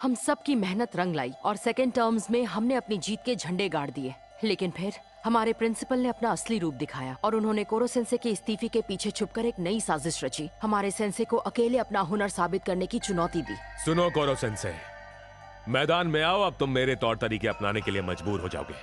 हम सब की मेहनत रंग लाई और सेकेंड टर्म्स में हमने अपनी जीत के झंडे गाड़ दिए। लेकिन फिर हमारे प्रिंसिपल ने अपना असली रूप दिखाया और उन्होंने कोरो सेंसे के इस्तीफे के पीछे छुपकर एक नई साजिश रची। हमारे सेंसे को अकेले अपना हुनर साबित करने की चुनौती दी। सुनो कोरो सेंसे, मैदान में आओ। अब तुम मेरे तौर तरीके अपनाने के लिए मजबूर हो जाओगे।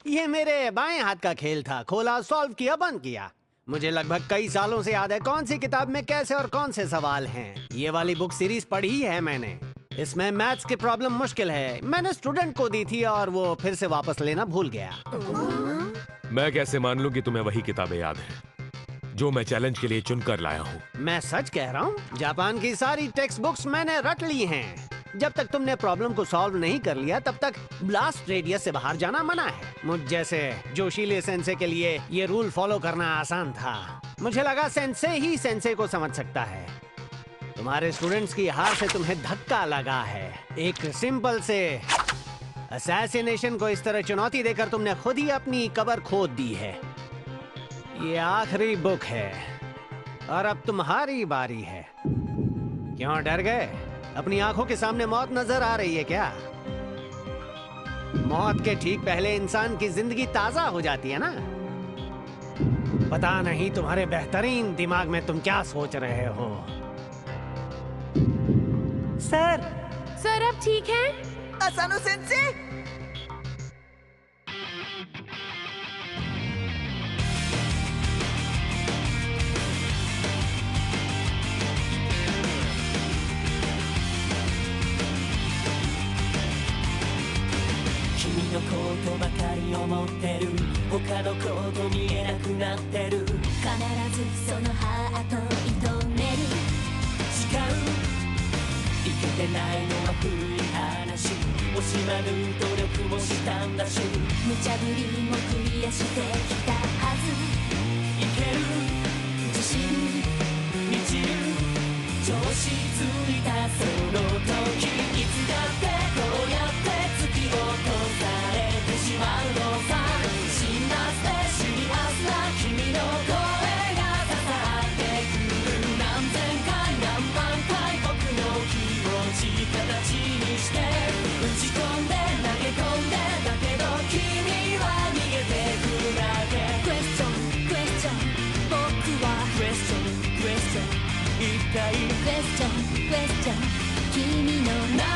ये मेरे बाएं हाथ का खेल था। खोला, सॉल्व किया, बंद किया। मुझे लगभग कई सालों से याद है कौन सी किताब में कैसे और कौन से सवाल हैं। ये वाली बुक सीरीज पढ़ी है मैंने। इसमें मैथ्स की प्रॉब्लम मुश्किल है। मैंने स्टूडेंट को दी थी और वो फिर से वापस लेना भूल गया। मैं कैसे मान लूं कि तुम्हें वही किताबें याद हैं जो मैं चैलेंज के लिए चुनकर लाया हूँ? मैं सच कह रहा हूँ, जापान की सारी टेक्स्ट बुक्स मैंने रट ली हैं। जब तक तुमने प्रॉब्लम को सॉल्व नहीं कर लिया तब तक ब्लास्ट रेडियस से बाहर जाना मना है। मुझ जैसे जोशीले सेंसे के लिए ये रूल फॉलो करना आसान था। मुझे लगा सेंसे ही सेंसे को समझ सकता है। तुम्हारे स्टूडेंट्स की हार से तुम्हें धक्का लगा है। एक सिंपल से असैसिनेशन को इस तरह चुनौती देकर तुमने खुद ही अपनी कब्र खोद दी है। ये आखिरी बुक है और अब तुम्हारी बारी है। क्यों डर गए? अपनी आंखों के सामने मौत नजर आ रही है क्या? मौत के ठीक पहले इंसान की जिंदगी ताजा हो जाती है ना। पता नहीं तुम्हारे बेहतरीन दिमाग में तुम क्या सोच रहे हो। सर आप ठीक हैं? असानो सेंसे,君のことばかり思ってる他のこと見えなくなってる必ずそのハート射止める誓ういけてないのは古い話惜しまぬ努力もしたんだし無茶ぶりもクリアしてきたはずいける自信満ちる調子ついたその時いつだってこうやって突き落とされてしまうのさ辛辣でシリアスな君の声が刺さってくる何千回何万回僕の気持ち形にして打ち込んで投げ込んでだけど君は逃げてくだけ Question Question 僕は Question Question 一体 Question Question 君の何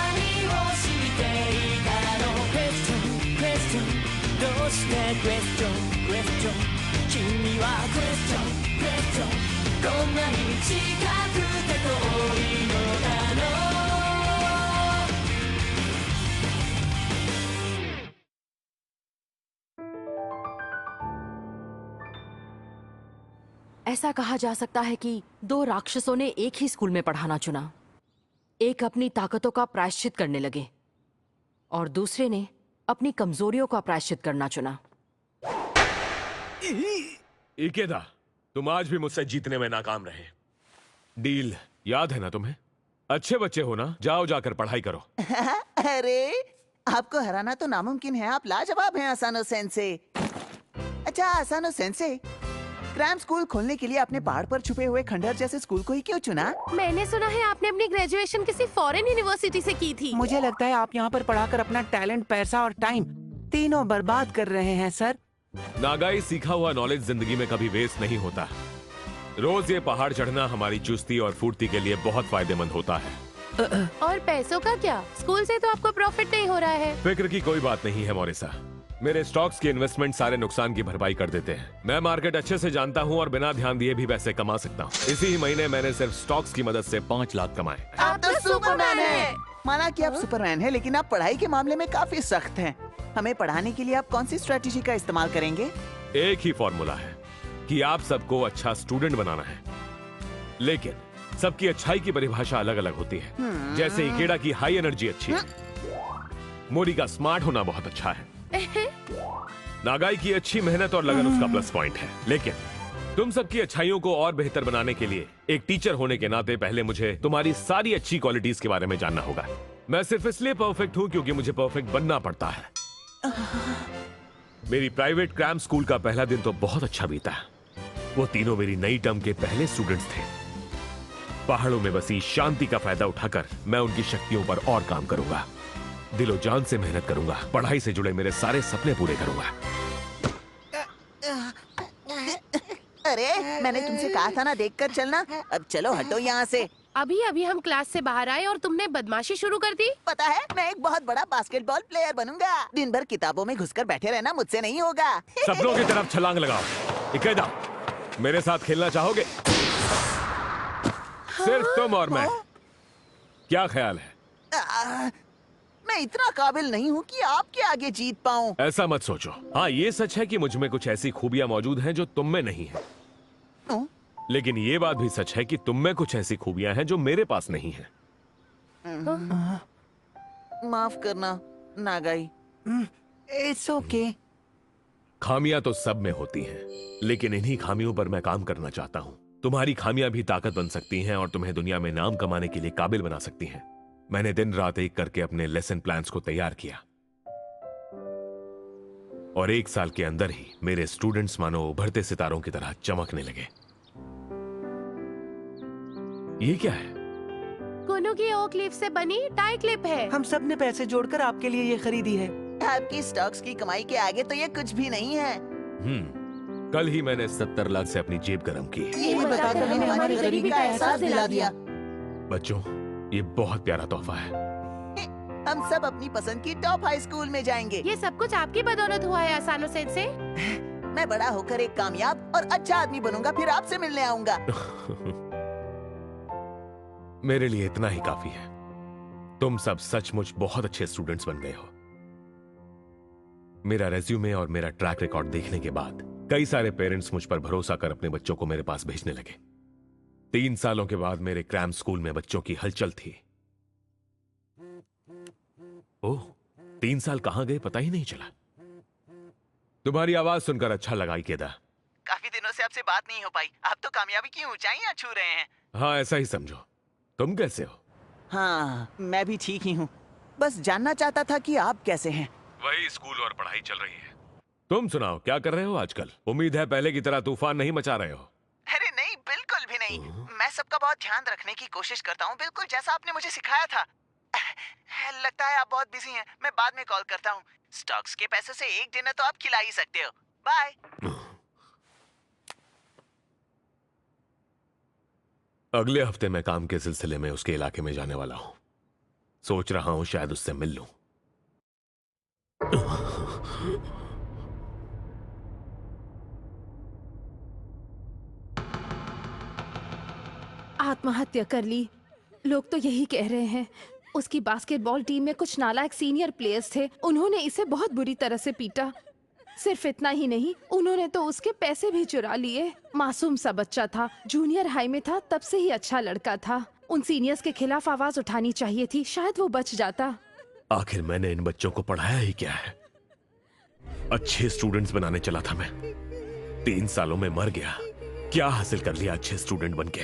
をしていたの Question Question どうして Question Question 君は Question Question こんなに近くて遠いのだろうऐसा कहा जा सकता है कि दो राक्षसों ने एक ही स्कूल में पढ़ाना चुना। एक अपनी ताकतों का प्रायश्चित करने लगे और दूसरे ने अपनी कमजोरियों का प्रायश्चित करना चुना। इकेदा, तुम आज भी मुझसे जीतने में नाकाम रहे। डील याद है ना तुम्हें? अच्छे बच्चे हो ना, जाओ जाकर पढ़ाई करो। अरे आपको हराना तो नामुमकिन है। आप लाजवाब हैं असानो सेंसे। अच्छा असानो सेंसे, क्रैम स्कूल खोलने के लिए आपने पहाड़ पर छुपे हुए खंडहर जैसे स्कूल को ही क्यों चुना? मैंने सुना है आपने अपनी ग्रेजुएशन किसी फॉरेन यूनिवर्सिटी से की थी। मुझे लगता है आप यहाँ पर पढ़ाकर अपना टैलेंट, पैसा और टाइम तीनों बर्बाद कर रहे हैं सर। नागाई सीखा हुआ नॉलेज जिंदगी में कभी वेस्ट नहीं होता। रोज ये पहाड़ चढ़ना हमारी चुस्ती और फुर्ती के लिए बहुत फायदेमंद होता है। और पैसों का क्या? स्कूल से तो आपको प्रॉफिट नहीं हो रहा है। फिक्र की कोई बात नहीं है मोरिसा। मेरे स्टॉक्स की इन्वेस्टमेंट सारे नुकसान की भरपाई कर देते हैं। मैं मार्केट अच्छे से जानता हूँ और बिना ध्यान दिए भी पैसे कमा सकता हूँ। इसी ही महीने मैंने सिर्फ स्टॉक्स की मदद से 5 लाख कमाए। आप तो सुपरमैन हैं। माना कि आप सुपरमैन हैं, लेकिन आप पढ़ाई के मामले में काफी सख्त हैं। हमें पढ़ाने के लिए आप कौन सी स्ट्रेटेजी का इस्तेमाल करेंगे? एक ही फॉर्मूला है कि आप सबको अच्छा स्टूडेंट बनाना है, लेकिन सबकी अच्छाई की परिभाषा अलग अलग होती है। जैसे इकेडा की हाई एनर्जी अच्छी है, मोरी का स्मार्ट होना बहुत अच्छा है, नागाई की अच्छी मेहनत और लगन उसका प्लस पॉइंट है, लेकिन तुम सबकी अच्छाइयों को और बेहतर बनाने के लिए एक टीचर होने के नाते पहले मुझे तुम्हारी सारी अच्छी क्वालिटीज के बारे में जानना होगा। मैं सिर्फ इसलिए परफेक्ट हूं क्योंकि मुझे परफेक्ट बनना पड़ता है। मेरी प्राइवेट क्रैम स्कूल का पहला दिन तो बहुत अच्छा बीता। वो तीनों मेरी नई टर्म के पहले स्टूडेंट्स थे। पहाड़ों में बसी शांति का फायदा उठाकर मैं उनकी शक्तियों पर और काम करूंगा। दिलो जान से मेहनत करूंगा। पढ़ाई से जुड़े मेरे सारे सपने पूरे करूंगा। अरे मैंने तुमसे कहा था ना देखकर चलना। अब चलो हटो यहाँ से। अभी अभी हम क्लास से बाहर आए और तुमने बदमाशी शुरू कर दी। पता है मैं एक बहुत बड़ा बास्केटबॉल प्लेयर बनूंगा। दिन भर किताबों में घुसकर बैठे रहना मुझसे नहीं होगा। सपनों की तरफ छलांग लगाओ। इकेदा, मेरे साथ खेलना चाहोगे? सिर्फ तुम और मैं। क्या ख्याल है? मैं इतना काबिल नहीं हूँ कि आपके आगे जीत पाऊँ। ऐसा मत सोचो। हाँ, ये सच है कि मुझ में कुछ ऐसी खूबियां मौजूद हैं जो तुम में नहीं है। लेकिन ये बात भी सच है कि तुम में कुछ ऐसी खूबियां हैं जो मेरे पास नहीं है। माफ करना नागाई। It's okay. खामियां तो सब में होती हैं, लेकिन इन्हीं खामियों पर मैं काम करना चाहता हूं। तुम्हारी खामियां भी ताकत बन सकती हैं और तुम्हें दुनिया में नाम कमाने के लिए काबिल बना सकती हैं। मैंने दिन रात एक करके अपने लेसन प्लान्स को तैयार किया और 1 साल के अंदर ही मेरे स्टूडेंट्स मानो उभरते सितारों की तरह चमकने लगे। ये क्या है? कोनो की ओक लीफ से बनी टाई क्लिप है। हम सब ने पैसे जोड़कर आपके लिए ये खरीदी है। आपकी स्टॉक्स की कमाई के आगे तो ये कुछ भी नहीं है। कल ही मैंने 70 लाख से अपनी जेब गरम की। ये बताकर हमें हमारी गरीबी का एहसास दिला दिया। बच्चों, ये बहुत प्यारा तोहफा है। हम सब अपनी पसंद की टॉप हाई स्कूल में जाएंगे। ये सब कुछ आपकी बदौलत हुआ है असानो सेंसे। मैं बड़ा होकर एक कामयाब और अच्छा आदमी बनूंगा, फिर आपसे मिलने आऊंगा। मेरे लिए इतना ही काफी है। तुम सब सचमुच बहुत अच्छे स्टूडेंट्स बन गए हो। मेरा रेज्यूमे और मेरा ट्रैक रिकॉर्ड देखने के बाद कई सारे पेरेंट्स मुझ पर भरोसा कर अपने बच्चों को मेरे पास भेजने लगे। 3 सालों के बाद मेरे क्रैम स्कूल में बच्चों की हलचल थी। ओह, 3 साल कहां गए पता ही नहीं चला। तुम्हारी आवाज सुनकर अच्छा लगा इकेदा। काफी दिनों से आपसे बात नहीं हो पाई। आप तो कामयाबी की ऊंचाइयां छू रहे हैं। हाँ, ऐसा ही समझो। तुम कैसे हो? हाँ, मैं भी ठीक ही हूँ। बस जानना चाहता था कि आप कैसे हैं। वही स्कूल और पढ़ाई चल रही है। तुम सुनाओ, क्या कर रहे हो आजकल? उम्मीद है पहले की तरह तूफान नहीं मचा रहे हो। अरे नहीं, बिल्कुल भी नहीं। मैं सबका बहुत ध्यान रखने की कोशिश करता हूँ, बिल्कुल जैसा आपने मुझे सिखाया था। लगता है आप बहुत बिजी हैं। मैं बाद में कॉल करता हूँ। स्टॉक्स के पैसे से एक डिनर तो आप खिला ही सकते हो। बाय। अगले हफ्ते मैं काम के सिलसिले में उसके इलाके में जाने वाला हूं। सोच रहा हूं शायद उससे मिल लूं। आत्महत्या कर ली। लोग तो यही कह रहे हैं। उसकी बास्केटबॉल टीम में कुछ नालायक सीनियर प्लेयर्स थे। उन्होंने इसे बहुत बुरी तरह से पीटा। सिर्फ इतना ही नहीं, उन्होंने तो उसके पैसे भी चुरा लिए। मासूम सा बच्चा था, जूनियर हाई में था, तब से ही अच्छा लड़का था। उन सीनियर्स के खिलाफ आवाज उठानी चाहिए थी, शायद वो बच जाता। आखिर मैंने इन बच्चों को पढ़ाया ही क्या है? अच्छे स्टूडेंट्स बनाने चला था मैं। 3 सालों में मर गया। क्या हासिल कर लिया अच्छे स्टूडेंट बनके?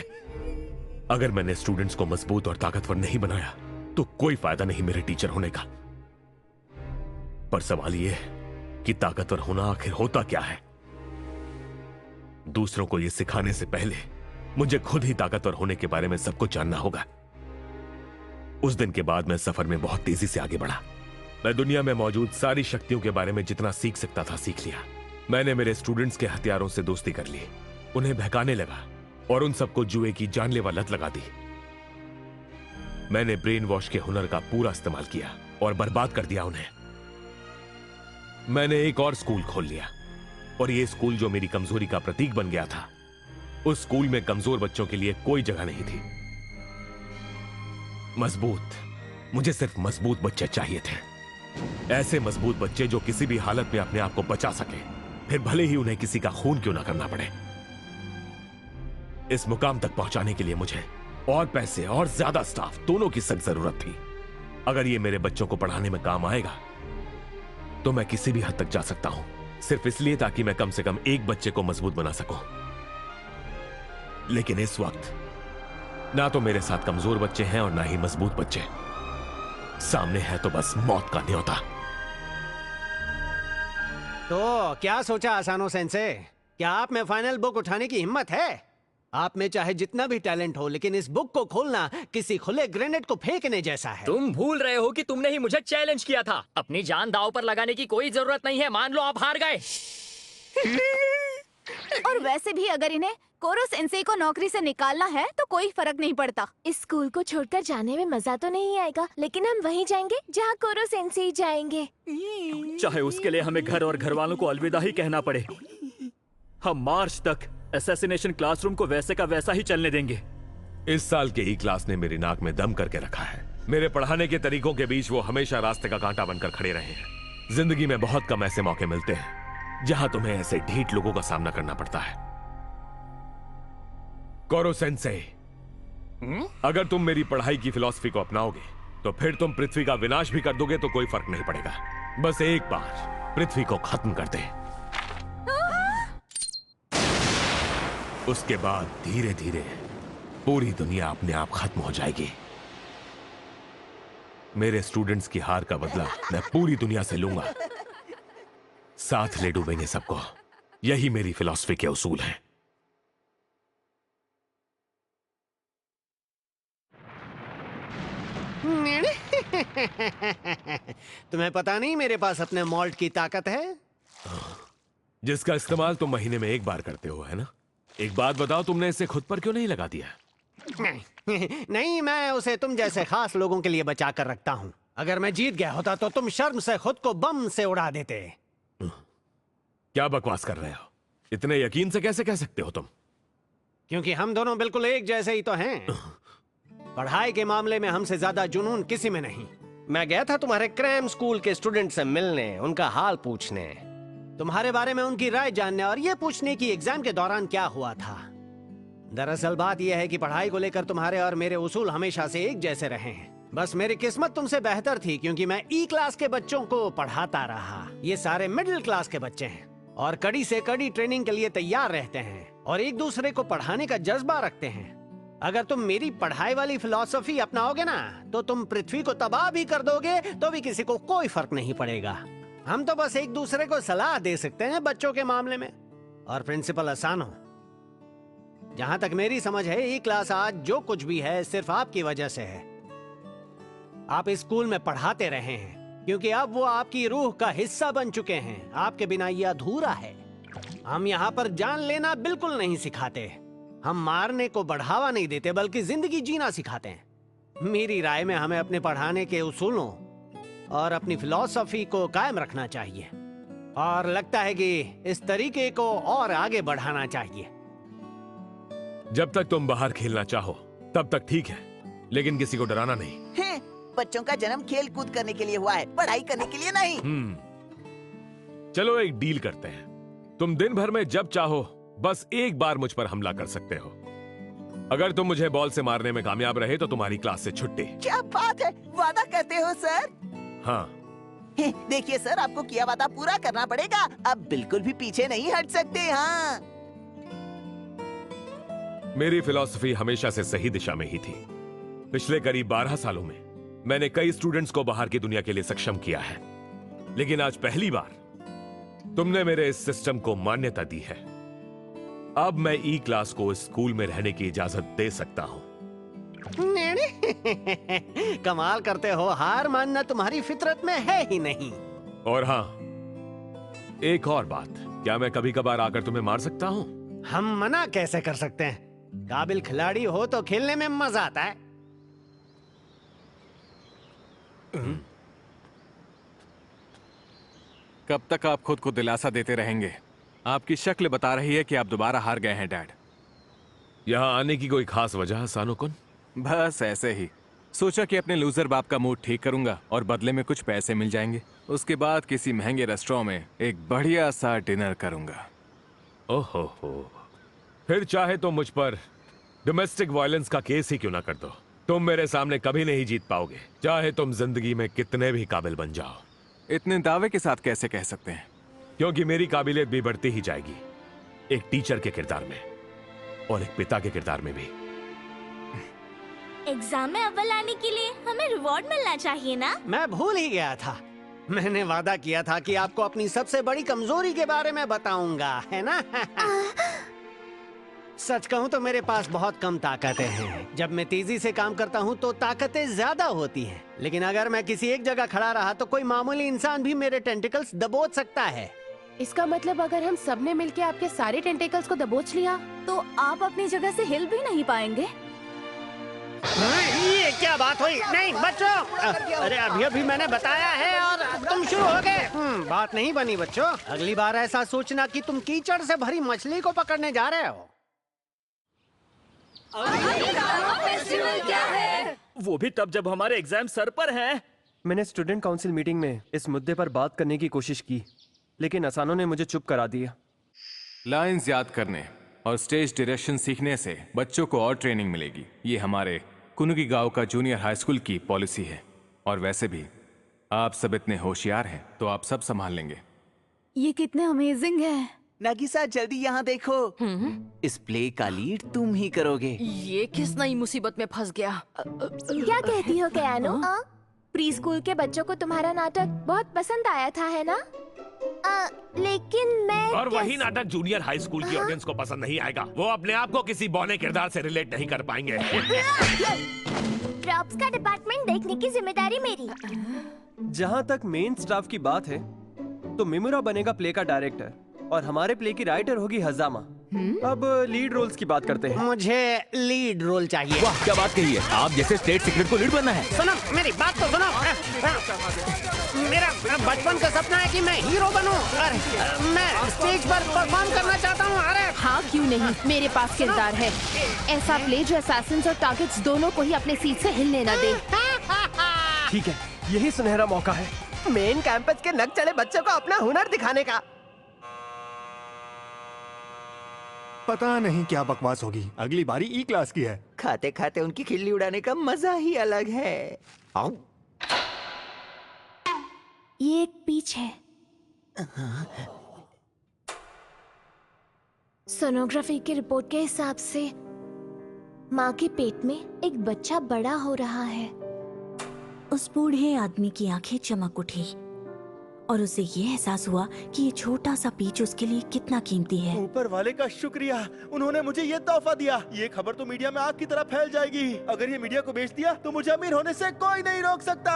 अगर मैंने स्टूडेंट्स को मजबूत और ताकतवर नहीं बनाया तो कोई फायदा नहीं मेरे टीचर होने का। पर सवाल यह है कि ताकतवर होना आखिर होता क्या है? दूसरों को यह सिखाने से पहले मुझे खुद ही ताकतवर होने के बारे में सब कुछ जानना होगा। उस दिन के बाद मैं सफर में बहुत तेजी से आगे बढ़ा। मैं दुनिया में मौजूद सारी शक्तियों के बारे में जितना सीख सकता था सीख लिया। मैंने मेरे स्टूडेंट्स के हथियारों से दोस्ती कर ली, उन्हें बहकाने लगा और उन सबको जुए की जानलेवा लत लगा दी। मैंने ब्रेन वॉश के हुनर का पूरा इस्तेमाल किया और बर्बाद कर दिया उन्हें। मैंने एक और स्कूल खोल लिया और यह स्कूल जो मेरी कमजोरी का प्रतीक बन गया था, उस स्कूल में कमजोर बच्चों के लिए कोई जगह नहीं थी। मुझे सिर्फ मजबूत बच्चे चाहिए थे। ऐसे मजबूत बच्चे जो किसी भी हालत में अपने आप को बचा सके, फिर भले ही उन्हें किसी का खून क्यों ना करना पड़े। इस मुकाम तक पहुंचाने के लिए मुझे और पैसे और ज्यादा स्टाफ दोनों की सख्त जरूरत थी। अगर ये मेरे बच्चों को पढ़ाने में काम आएगा तो मैं किसी भी हद तक जा सकता हूं, सिर्फ इसलिए ताकि मैं कम से कम एक बच्चे को मजबूत बना सकूं। लेकिन इस वक्त ना तो मेरे साथ कमजोर बच्चे हैं और ना ही मजबूत बच्चे। सामने है तो बस मौत का न्योता। तो क्या सोचा आसानो सेंसे? क्या आप में फाइनल बुक उठाने की हिम्मत है? आप में चाहे जितना भी टैलेंट हो, लेकिन इस बुक को खोलना किसी खुले ग्रेनेड को फेंकने जैसा है। तुम भूल रहे हो कि तुमने ही मुझे चैलेंज किया था। अपनी जान दांव पर लगाने की कोई जरूरत नहीं है। मान लो आप हार गए। और वैसे भी अगर इन्हें कोरो सेंसेई को नौकरी से निकालना है तो कोई फर्क नहीं पड़ता। इस स्कूल को छोड़कर जाने में मजा तो नहीं आएगा, लेकिन हम वहीं जाएंगे जहाँ कोरो सेंसेई जाएंगे। चाहे उसके लिए हमें घर और घर वालों को अलविदा ही कहना पड़े। हम मार्च तक असैसिनेशन क्लासरूम को वैसे का वैसा ही चलने देंगे। इस साल के ही क्लास ने मेरी नाक में दम करके रखा है। मेरे पढ़ाने के तरीकों के बीच वो हमेशा रास्ते का कांटा बनकर खड़े रहे हैं। जिंदगी में बहुत कम ऐसे मौके मिलते हैं जहां तुम्हें ऐसे ढीठ लोगों का सामना करना पड़ता है। कोरो सेंसेई, अगर तुम मेरी पढ़ाई की फिलॉसफी को अपनाओगे तो फिर तुम पृथ्वी का विनाश भी कर दोगे तो कोई फर्क नहीं पड़ेगा। बस एक बार पृथ्वी को खत्म कर दे, उसके बाद धीरे धीरे पूरी दुनिया अपने आप खत्म हो जाएगी। मेरे स्टूडेंट्स की हार का बदला मैं पूरी दुनिया से लूंगा। साथ ले डूबेंगे सबको। यही मेरी फिलॉसफी के उसूल हैं। तुम्हें पता नहीं मेरे पास अपने मॉल्ट की ताकत है, जिसका इस्तेमाल तुम महीने में एक बार करते हो, है ना? एक बात बताओ, तुमने इसे खुद पर क्यों नहीं लगा दिया? नहीं, मैं उसे तुम जैसे खास लोगों के लिए बचा कर रखता हूँ। अगर मैं जीत गया होता तो तुम शर्म से खुद को बम से उड़ा देते। क्या बकवास कर रहे हो? इतने यकीन से कैसे कह सकते हो तुम? क्योंकि हम दोनों बिल्कुल एक जैसे ही तो हैं। पढ़ाई के मामले में हमसे ज्यादा जुनून किसी में नहीं। मैं गया था तुम्हारे क्रैम स्कूल के स्टूडेंट से मिलने, उनका हाल पूछने, तुम्हारे बारे में उनकी राय जानने और ये पूछने की एग्जाम के दौरान क्या हुआ था। दरअसल बात यह है कि पढ़ाई को लेकर तुम्हारे और मेरे उसूल हमेशा से एक जैसे रहे हैं। बस मेरी किस्मत तुमसे बेहतर थी क्योंकि मैं ई क्लास के बच्चों को पढ़ाता रहा। ये सारे मिडिल क्लास के बच्चे हैं और कड़ी से कड़ी ट्रेनिंग के लिए तैयार रहते हैं और एक दूसरे को पढ़ाने का जज्बा रखते हैं। अगर तुम मेरी पढ़ाई वाली फिलॉसफी अपनाओगे ना तो तुम पृथ्वी को तबाह भी कर दोगे तो भी किसी को कोई फर्क नहीं पड़ेगा। हम तो बस एक दूसरे को सलाह दे सकते हैं बच्चों के मामले में। और प्रिंसिपल असानो, जहां तक मेरी समझ है, ई क्लास आज जो कुछ भी है सिर्फ आपकी वजह से है। आप इस स्कूल में पढ़ाते रहे हैं क्योंकि अब वो आपकी रूह का हिस्सा बन चुके हैं। आपके बिना यह अधूरा है। हम यहाँ पर जान लेना बिल्कुल नहीं सिखाते। हम मारने को बढ़ावा नहीं देते बल्कि जिंदगी जीना सिखाते हैं। मेरी राय में हमें अपने पढ़ाने के उसूलों और अपनी फिलॉसफी को कायम रखना चाहिए और लगता है कि इस तरीके को और आगे बढ़ाना चाहिए। जब तक तुम बाहर खेलना चाहो तब तक ठीक है, लेकिन किसी को डराना नहीं। बच्चों का जन्म खेल कूद करने के लिए हुआ है, पढ़ाई करने के लिए नहीं। चलो एक डील करते हैं। तुम दिन भर में जब चाहो बस एक बार मुझ पर हमला कर सकते हो। अगर तुम मुझे बॉल से मारने में कामयाब रहे तो तुम्हारी क्लास से छुट्टी। क्या बात है, वादा करते हो सर? हाँ। देखिए सर, आपको किया वादा पूरा करना पड़ेगा। अब बिल्कुल भी पीछे नहीं हट सकते। हाँ, मेरी फिलॉसफी हमेशा से सही दिशा में ही थी। पिछले करीब 12 सालों में मैंने कई स्टूडेंट्स को बाहर की दुनिया के लिए सक्षम किया है, लेकिन आज पहली बार तुमने मेरे इस सिस्टम को मान्यता दी है। अब मैं ई क्लास को इस स्कूल में रहने की इजाजत दे सकता हूँ। कमाल करते हो, हार मानना तुम्हारी फितरत में है ही नहीं। और हाँ, एक और बात, क्या मैं कभी कभार आकर तुम्हें मार सकता हूँ? हम मना कैसे कर सकते हैं? काबिल खिलाड़ी हो तो खेलने में मजा आता है। कब तक आप खुद को दिलासा देते रहेंगे? आपकी शक्ल बता रही है कि आप दोबारा हार गए हैं डैड। यहाँ आने की कोई खास वजह, सानो-कुन? बस ऐसे ही सोचा कि अपने लूजर बाप का मूड ठीक करूंगा और बदले में कुछ पैसे मिल जाएंगे। उसके बाद किसी महंगे रेस्टोरेंट में एक बढ़िया सा डिनर करूंगा। ओहो हो, फिर चाहे तो मुझ पर डोमेस्टिक वायलेंस का केस ही क्यों ना कर दो। तुम मेरे सामने कभी नहीं जीत पाओगे, चाहे तुम जिंदगी में कितने भी काबिल बन जाओ। इतने दावे के साथ कैसे कह सकते हैं? क्योंकि मेरी काबिलियत भी बढ़ती ही जाएगी, एक टीचर के किरदार में। और एक पिता के किरदार में भी। एग्जाम में अव्वल आने के लिए हमें रिवॉर्ड मिलना चाहिए ना? मैं भूल ही गया था। मैंने वादा किया था कि आपको अपनी सबसे बड़ी कमजोरी के बारे में बताऊंगा, है ना? सच कहूँ तो मेरे पास बहुत कम ताकतें हैं। जब मैं तेजी से काम करता हूँ तो ताकतें ज्यादा होती हैं। लेकिन अगर मैं किसी एक जगह खड़ा रहा तो कोई मामूली इंसान भी मेरे टेंटिकल्स दबोच सकता है। इसका मतलब अगर हम सब ने मिलके आपके सारे टेंटिकल्स को दबोच लिया तो आप अपनी जगह से हिल भी नहीं पाएंगे। ये क्या बात हुई? नहीं बच्चों, अरे अभी मैंने बताया है और तुम शुरू हो गए। बात नहीं बनी बच्चों। अगली बार ऐसा सोचना कि तुम कीचड़ से भरी मछली को पकड़ने जा रहे हो। फेस्टिवल क्या है? वो भी तब जब हमारे एग्जाम सर पर हैं। मैंने स्टूडेंट काउंसिल मीटिंग में इस मुद्दे पर बात करने की कोशिश की, लेकिन असानो ने मुझे चुप करा दिया। लाइंस याद करने और स्टेज डायरेक्शन सीखने से बच्चों को और ट्रेनिंग मिलेगी। ये हमारे कुनुगी गांव का जूनियर हाई स्कूल की पॉलिसी है। और वैसे भी आप सब इतने होशियार हैं तो आप सब संभाल लेंगे। ये कितने अमेजिंग है। नगीसा जल्दी यहाँ देखो। इस प्ले का लीड तुम ही करोगे। ये किस नई मुसीबत में फंस गया? क्या कहती हो कैनो? प्री स्कूल के बच्चों को तुम्हारा नाटक बहुत पसंद आया था, है ना? लेकिन मैं और वही नाटक जूनियर हाई स्कूल की ऑडियंस को पसंद नहीं आएगा। वो अपने आप को किसी बौने किरदार से रिलेट नहीं कर पाएंगे। प्रॉप्स का डिपार्टमेंट देखने की जिम्मेदारी मेरी। जहाँ तक मेन स्टाफ की बात है तो मिमुरा बनेगा प्ले का डायरेक्टर और हमारे प्ले की राइटर होगी हजामा। अब लीड रोल्स की बात करते हैं। मुझे लीड रोल चाहिए। वाह, क्या बात कही है। आप जैसे स्टेट सीक्रेट को लीड बनना है। सुनो मेरी बात तो सुनो। मेरा बचपन का सपना है कि मैं हीरो बनूं। मैं स्टेज पर परफॉर्म करना चाहता हूँ। अरे हाँ, क्यों नहीं, मेरे पास किरदार है। ऐसा प्ले जो असैसिन्स और टारगेट्स दोनों को ही अपने सीट से हिलने न दे। ठीक है, यही सुनहरा मौका है मेन कैंपस के नक चढ़े बच्चों को अपना हुनर दिखाने का। पता नहीं क्या बकवास होगी। अगली बारी ई क्लास की है। खाते खाते उनकी खिल्ली उड़ाने का मजा ही अलग है। आओ। ये एक पीच है। सोनोग्राफी की रिपोर्ट के हिसाब से माँ के पेट में एक बच्चा बड़ा हो रहा है। उस बूढ़े आदमी की आंखें चमक उठी और उसे ये एहसास हुआ कि ये छोटा सा पीच उसके लिए कितना कीमती है। ऊपर वाले का शुक्रिया, उन्होंने मुझे ये तोहफा दिया। ये खबर तो मीडिया में आग की तरह फैल जाएगी। अगर ये मीडिया को बेच दिया तो मुझे अमीर होने से कोई नहीं रोक सकता।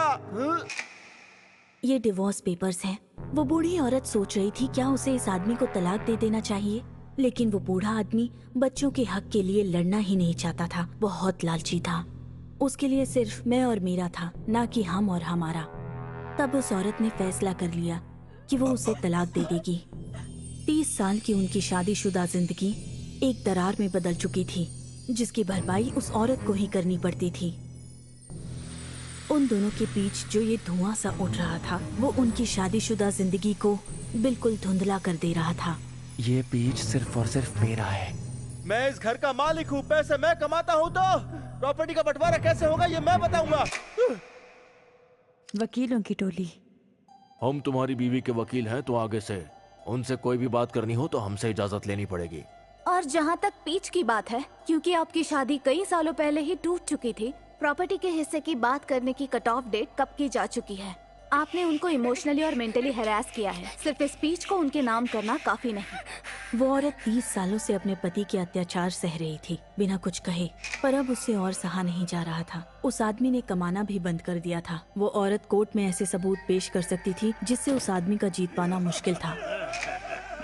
ये डिवोर्स पेपर्स हैं। वो बूढ़ी औरत सोच रही थी क्या उसे इस आदमी को तलाक दे देना चाहिए, लेकिन वो बूढ़ा आदमी बच्चों के हक के लिए लड़ना ही नहीं चाहता था। बहुत लालची था। उसके लिए सिर्फ मैं और मेरा था, ना कि हम और हमारा। तब उस औरत ने फैसला कर लिया कि वो उसे तलाक दे देगी। 30 साल की उनकी शादीशुदा जिंदगी एक दरार में बदल चुकी थी, जिसकी भरपाई उस औरत को ही करनी पड़ती थी। उन दोनों के बीच जो ये धुआं सा उठ रहा था, वो उनकी शादीशुदा जिंदगी को बिल्कुल धुंधला कर दे रहा था। ये पीच सिर्फ और सिर्फ मेरा है। मैं इस घर का मालिक हूँ, पैसे मैं कमाता हूँ, तो प्रॉपर्टी का बंटवारा कैसे होगा ये मैं बताऊंगा। वकीलों की टोली। हम तुम्हारी बीवी के वकील हैं, तो आगे से उनसे कोई भी बात करनी हो तो हमसे इजाजत लेनी पड़ेगी। और जहाँ तक पीच की बात है, क्योंकि आपकी शादी कई सालों पहले ही टूट चुकी थी, प्रॉपर्टी के हिस्से की बात करने की कट ऑफ डेट कब की जा चुकी है। आपने उनको इमोशनली और मेंटली हैरास किया है। सिर्फ इस पीच को उनके नाम करना काफी नहीं। वो औरत 30 सालों से अपने पति के अत्याचार सह रही थी बिना कुछ कहे, पर अब उससे और सहा नहीं जा रहा था। उस आदमी ने कमाना भी बंद कर दिया था। वो औरत कोर्ट में ऐसे सबूत पेश कर सकती थी जिससे उस आदमी का जीत पाना मुश्किल था।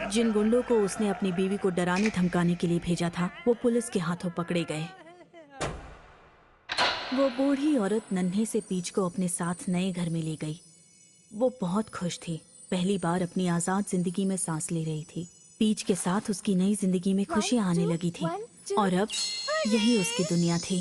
जिन गुंडों को उसने अपनी बीवी को डराने धमकाने के लिए भेजा था, वो पुलिस के हाथों पकड़े गए। वो बूढ़ी औरत नन्हे से पीच को अपने साथ नए घर में ले गई। वो बहुत खुश थी, पहली बार अपनी आजाद जिंदगी में सांस ले रही थी। पीच के साथ उसकी नई जिंदगी में खुशियां आने लगी थी और अब यही उसकी दुनिया थी।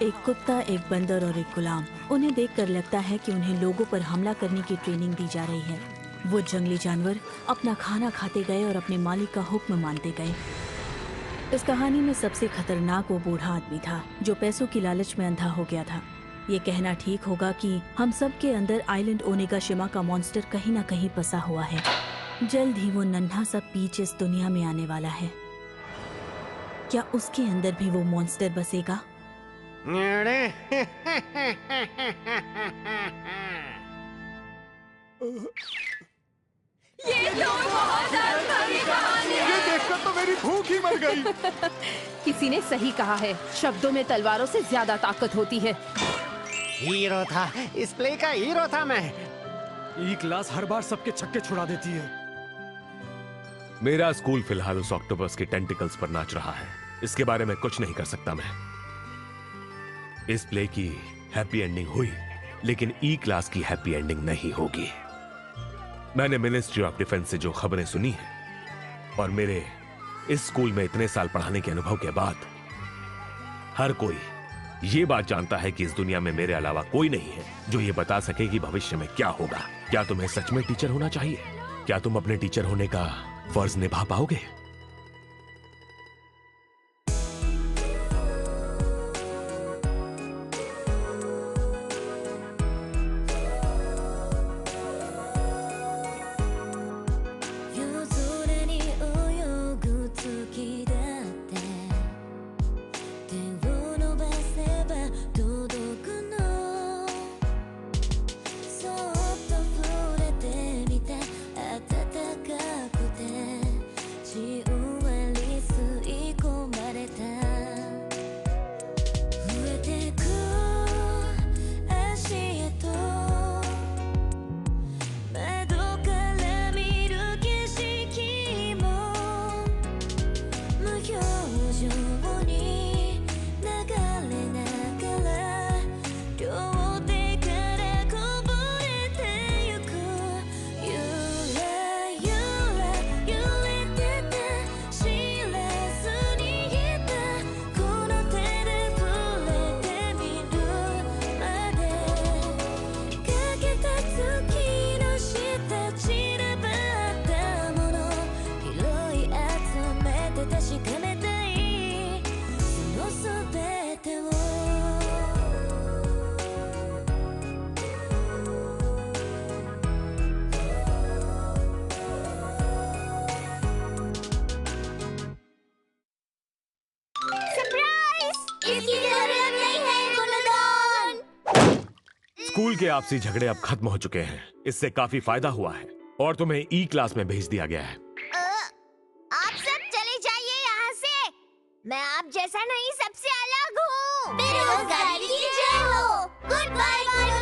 एक कुत्ता, एक बंदर और एक गुलाम। उन्हें देखकर लगता है कि उन्हें लोगों पर हमला करने की ट्रेनिंग दी जा रही है। वो जंगली जानवर अपना खाना खाते गए और अपने मालिक का हुक्म मानते गए। इस कहानी में सबसे खतरनाक वो बूढ़ा आदमी था जो पैसों की लालच में अंधा हो गया था। ये कहना ठीक होगा कि हम सब के अंदर आइलैंड ओनेगाशिमा का मॉन्स्टर कहीं ना कहीं बसा हुआ है। जल्द ही वो नन्हा सा पीच इस दुनिया में आने वाला है। क्या उसके अंदर भी वो मॉन्स्टर बसेगा? ये देखकर तो मेरी भूख ही मर गई। किसी ने सही कहा है, शब्दों में तलवारों से ज्यादा ताकत होती है। हीरो था, इस प्ले का हीरो था मैं। ई क्लास हर बार सबके छक्के छुड़ा देती है। मेरा स्कूल फिलहाल उस ऑक्टोपस के टेंटिकल्स पर नाच रहा है। इसके बारे में कुछ नहीं कर सकता मैं। इस प्ले की हैप्पी एंडिंग हुई, लेकिन ई क्लास की हैप्पी एंडिंग नहीं होगी। मैंने मिनिस्ट्री ऑफ डिफेंस से जो खबरें सुनी हैं और मेरे इस स्कूल में इतने साल पढ़ाने के अनुभव के बाद हर कोई ये बात जानता है कि इस दुनिया में मेरे अलावा कोई नहीं है जो ये बता सके कि भविष्य में क्या होगा। क्या तुम्हें सच में टीचर होना चाहिए? क्या तुम अपने टीचर होने का फर्ज निभा पाओगे? स्कूल के आपसी झगड़े अब खत्म हो चुके हैं। इससे काफी फायदा हुआ है और तुम्हें ई क्लास में भेज दिया गया है। आप सब चले जाइए यहाँ से। मैं आप जैसा नहीं, सबसे अलग हूँ। बेरोजगारी की जय हो। Good bye.